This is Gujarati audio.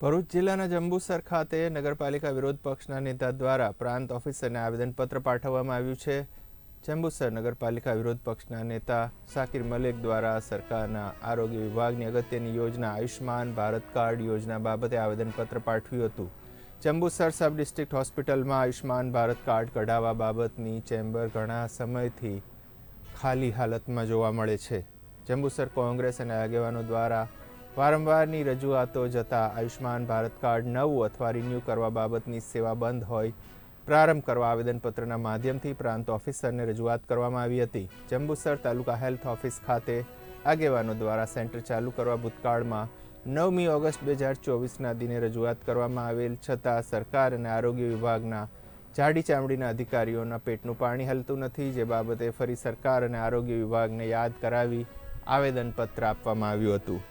ભરૂચ જિલ્લાના જંબુસર ખાતે નગરપાલિકા વિરોધ પક્ષના નેતા દ્વારા પ્રાંત ઓફિસરને આવેદનપત્ર પાઠવવામાં આવ્યું છે. જંબુસર નગરપાલિકા વિરોધ પક્ષના નેતા શાકિર મલેક દ્વારા સરકારના આરોગ્ય વિભાગની અગત્યની યોજના આયુષ્માન ભારત કાર્ડ યોજના બાબતે આવેદનપત્ર પાઠવ્યું હતું. જંબુસર સબ ડિસ્ટ્રિક્ટ હોસ્પિટલમાં આયુષ્માન ભારત કાર્ડ કઢાવવા બાબતની ચેમ્બર ઘણા સમયથી ખાલી હાલતમાં જોવા મળે છે. જંબુસર કોંગ્રેસ અને આગેવાનો દ્વારા વારંવારની રજૂઆતો જતાં આયુષ્માન ભારત કાર્ડ નવું અથવા રિન્યૂ કરવા બાબતની સેવા બંધ હોય પ્રારંભ કરવા આવેદનપત્રના માધ્યમથી પ્રાંત ઓફિસરને રજૂઆત કરવામાં આવી હતી. જંબુસર તાલુકા હેલ્થ ઓફિસ ખાતે આગેવાનો દ્વારા સેન્ટર ચાલુ કરવા ભૂતકાળમાં 9મી ઓગસ્ટ 2024ના દિને રજૂઆત કરવામાં આવેલ છતાં સરકાર અને આરોગ્ય વિભાગના જાડી ચામડીના અધિકારીઓના પેટનું પાણી હલતું નથી, જે બાબતે ફરી સરકાર અને આરોગ્ય વિભાગને યાદ કરાવી આવેદનપત્ર આપવામાં આવ્યું હતું.